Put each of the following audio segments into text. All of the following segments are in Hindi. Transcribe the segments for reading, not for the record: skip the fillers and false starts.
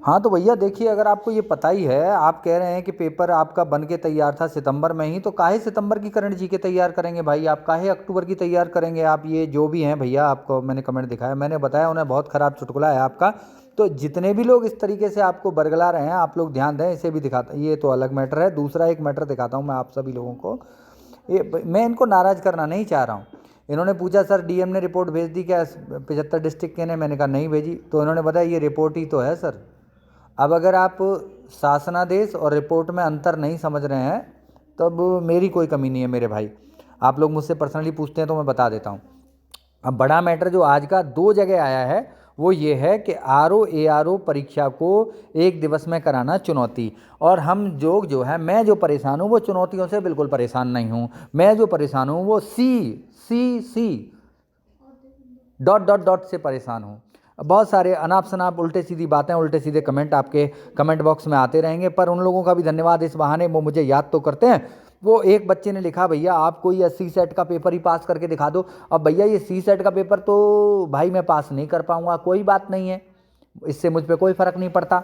हाँ तो भैया देखिए, अगर आपको ये पता ही है, आप कह रहे हैं कि पेपर आपका बन के तैयार था सितंबर में ही, तो काहे सितंबर की करंट जी के तैयार करेंगे भाई आप? काहे अक्टूबर की तैयार करेंगे आप? ये जो भी हैं भैया, आपको मैंने कमेंट दिखाया, मैंने बताया उन्हें बहुत ख़राब चुटकुला है आपका। तो जितने भी लोग इस तरीके से आपको बरगला रहे हैं, आप लोग ध्यान दें। इसे भी दिखाता, ये तो अलग मैटर है। दूसरा एक मैटर दिखाता हूँ मैं आप सभी लोगों को। मैं इनको नाराज़ करना नहीं चाह रहा हूँ। इन्होंने पूछा सर डीएम ने रिपोर्ट भेज दी क्या 75 डिस्ट्रिक्ट के ने? मैंने कहा नहीं भेजी। तो इन्होंने बताया ये रिपोर्ट ही तो है सर। अब अगर आप शासनादेश और रिपोर्ट में अंतर नहीं समझ रहे हैं, तब मेरी कोई कमी नहीं है मेरे भाई। आप लोग मुझसे पर्सनली पूछते हैं तो मैं बता देता हूँ। अब बड़ा मैटर जो आज का दो जगह आया है, वो ये है कि आर ओ परीक्षा को एक दिवस में कराना चुनौती। और हम जो है, मैं जो परेशान हूँ वो चुनौतियों से बिल्कुल परेशान नहीं हूँ। मैं जो परेशान हूँ वो सी डॉट डॉट डॉट से परेशान हूँ। बहुत सारे अनाप शनाप उल्टे सीधी बातें, उल्टे सीधे कमेंट आपके कमेंट बॉक्स में आते रहेंगे, पर उन लोगों का भी धन्यवाद, इस बहाने वो मुझे याद तो करते हैं। वो एक बच्चे ने लिखा भैया आप कोई 80 सेट का पेपर ही पास करके दिखा दो। अब भैया ये सी सेट का पेपर तो भाई मैं पास नहीं कर पाऊंगा, कोई बात नहीं है, इससे मुझ पर कोई फ़र्क नहीं पड़ता।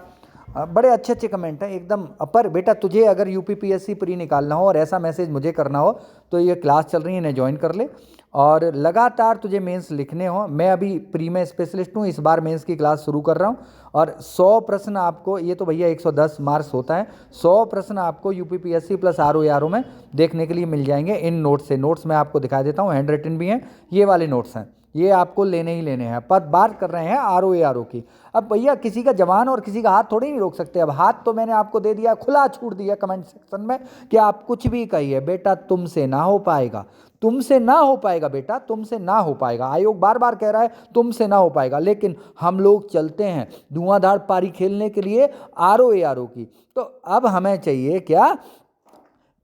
बड़े अच्छे अच्छे कमेंट हैं एकदम। पर बेटा तुझे अगर यूपीपीएससी प्री निकालना हो और ऐसा मैसेज मुझे करना हो, तो ये क्लास चल रही है, इन्हें ज्वाइन कर ले। और लगातार तुझे मेंस लिखने हो, मैं अभी प्री में स्पेशलिस्ट हूँ, इस बार मेंस की क्लास शुरू कर रहा हूँ। और 100 प्रश्न आपको, ये तो भैया 110 मार्क्स होता है, 100 प्रश्न आपको यूपीपीएससी प्लस आर ओ में देखने के लिए मिल जाएंगे इन नोट्स से। नोट्स मैं आपको दिखा देता हूँ, हैंड रिटन भी हैं, ये वाले नोट्स हैं, ये आपको लेने ही लेने हैं। पर बात कर रहे हैं आर ओ की। अब भैया किसी का जवान और किसी का हाथ थोड़ी नहीं रोक सकते। अब हाथ तो मैंने आपको दे दिया, खुला छूट दिया कमेंट सेक्शन में कि आप कुछ भी कहिए, बेटा तुमसे ना हो पाएगा, तुमसे ना हो पाएगा बेटा, तुमसे ना हो पाएगा। आयोग बार बार कह रहा है तुमसे ना हो पाएगा, लेकिन हम लोग चलते हैं धुआंधार पारी खेलने के लिए आर ओ की। तो अब हमें चाहिए क्या?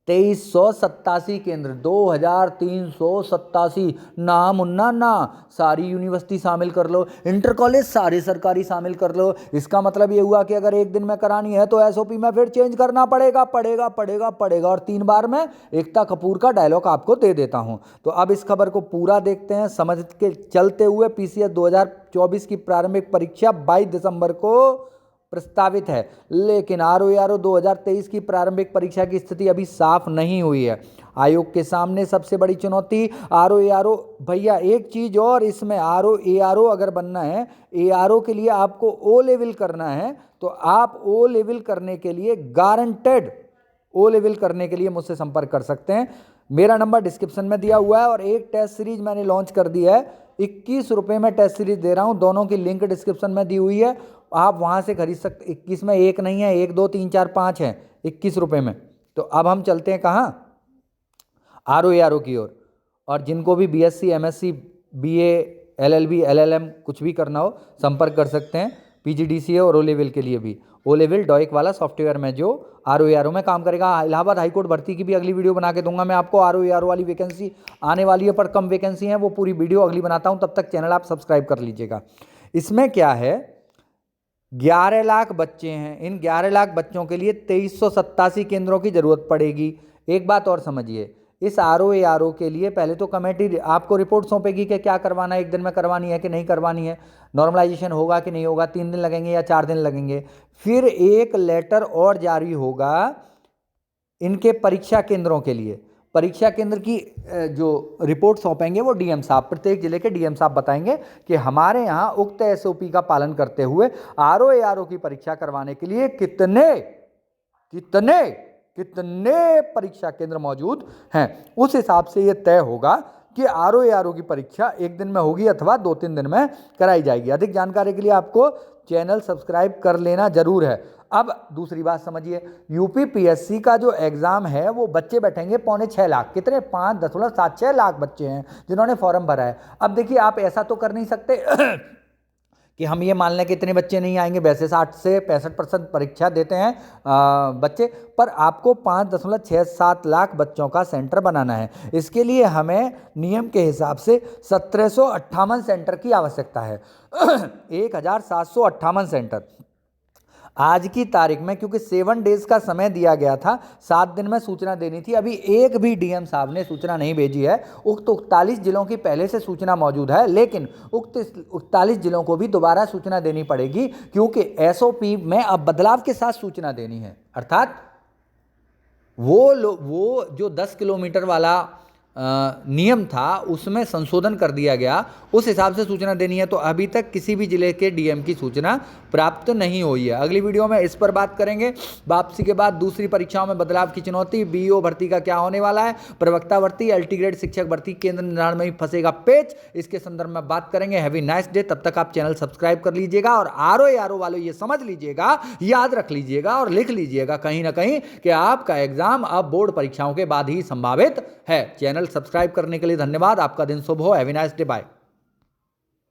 2387 केंद्र, 2387। ना मुन्ना ना, सारी यूनिवर्सिटी शामिल कर लो, इंटर कॉलेज सारे सरकारी शामिल कर लो। इसका मतलब ये हुआ कि अगर एक दिन में करानी है तो एसओपी में फिर चेंज करना पड़ेगा, पड़ेगा पड़ेगा पड़ेगा। और 3 बार मैं एकता कपूर का डायलॉग आपको दे देता हूं। तो अब इस खबर को पूरा देखते हैं समझ के चलते हुए। पीसीएस 2024 की प्रारंभिक परीक्षा 22 दिसंबर को प्रस्तावित है, लेकिन आर ओ 2023 की प्रारंभिक परीक्षा की स्थिति अभी साफ नहीं हुई है। आयोग के सामने सबसे बड़ी चुनौती आर ओ भैया एक चीज और, इसमें आर ओ अगर बनना है, ए के लिए आपको ओ लेवल करना है, तो आप ओ लेवल करने के लिए गारंटेड ओ लेवल करने के लिए मुझसे संपर्क कर सकते हैं। मेरा नंबर डिस्क्रिप्शन में दिया हुआ है, और एक टेस्ट सीरीज मैंने लॉन्च कर दी है, 21 रुपये में टेस्ट सीरीज दे रहा हूं, दोनों की लिंक डिस्क्रिप्शन में दी हुई है, आप वहां से खरीद सकते। 21 में एक नहीं है, 1 2 3 4 5 है, 21 रुपये में। तो अब हम चलते हैं कहाँ? आर ओ की ओर। और जिनको भी BSc MSc BA LLB LLM कुछ भी करना हो, संपर्क कर सकते हैं। पीजीडीसीए और ओ लेवल के लिए भी, ओ लेवल डॉइक वाला सॉफ्टवेयर में जो आर ओ में काम करेगा। इलाहाबाद हाईकोर्ट भर्ती की भी अगली वीडियो बना के दूंगा मैं आपको। आर ओ वाली वैकेंसी आने वाली है, पर कम वैकेंसी है, वो पूरी वीडियो अगली बनाता हूं। तब तक चैनल आप सब्सक्राइब कर लीजिएगा। इसमें क्या है, 11 लाख बच्चे हैं, इन 11 लाख बच्चों के लिए 2387 केंद्रों की जरूरत पड़ेगी। एक बात और समझिए, इस आर ओ के लिए पहले तो कमेटी आपको रिपोर्ट सौंपेगी कि क्या करवाना है, एक दिन में करवानी है कि नहीं करवानी है, नॉर्मलाइजेशन होगा कि नहीं होगा, 3 दिन लगेंगे या 4 दिन लगेंगे। फिर एक लेटर और जारी होगा इनके परीक्षा केंद्रों के लिए। परीक्षा केंद्र की जो रिपोर्ट सौंपेंगे वो डीएम साहब, प्रत्येक जिले के डीएम साहब बताएंगे कि हमारे यहाँ उक्त एसओपी का पालन करते हुए आर ओ की परीक्षा करवाने के लिए कितने कितने कितने परीक्षा केंद्र मौजूद हैं। उस हिसाब से ये तय होगा कि आर ओ की परीक्षा एक दिन में होगी अथवा 2-3 दिन में कराई जाएगी। अधिक जानकारी के लिए आपको चैनल सब्सक्राइब कर लेना जरूर है। अब दूसरी बात समझिए, यूपीपीएससी का जो एग्जाम है वो बच्चे बैठेंगे 5.25 लाख, कितने 5.76 लाख बच्चे हैं जिन्होंने फॉर्म भरा है। अब देखिए आप ऐसा तो कर नहीं सकते कि हम ये मान लें कि इतने बच्चे नहीं आएंगे। वैसे 60 से 65% परीक्षा देते हैं बच्चे, पर आपको 5.67 लाख बच्चों का सेंटर बनाना है। इसके लिए हमें नियम के हिसाब से 1758 सेंटर की आवश्यकता है 1758 सेंटर। आज की तारीख में, क्योंकि 7 डेज का समय दिया गया था, 7 दिन में सूचना देनी थी, अभी एक भी डीएम साहब ने सूचना नहीं भेजी है। उक्त 41 जिलों की पहले से सूचना मौजूद है, लेकिन उक्त 41 जिलों को भी दोबारा सूचना देनी पड़ेगी, क्योंकि एसओपी में अब बदलाव के साथ सूचना देनी है। अर्थात वो जो 10 किलोमीटर वाला नियम था उसमें संशोधन कर दिया गया, उस हिसाब से सूचना देनी है। तो अभी तक किसी भी जिले के डीएम की सूचना प्राप्त नहीं हुई है। अगली वीडियो में इस पर बात करेंगे। वापसी के बाद दूसरी परीक्षाओं में बदलाव की चुनौती, बीईओ भर्ती का क्या होने वाला है, प्रवक्ता भर्ती, एलटी ग्रेड शिक्षक भर्ती केंद्र निर्धारण में ही फंसेगा पेच, इसके संदर्भ में बात करेंगे। Heavy nice day. तब तक आप चैनल सब्सक्राइब कर लीजिएगा और आरओ वालों ये समझ लीजिएगा, याद रख लीजिएगा और लिख लीजिएगा कहीं ना कहीं कि आपका एग्जाम अब बोर्ड परीक्षाओं के बाद ही संभावित है। चैनल सब्सक्राइब करने के लिए धन्यवाद। आपका दिन शुभ हो। Have a nice day. Bye.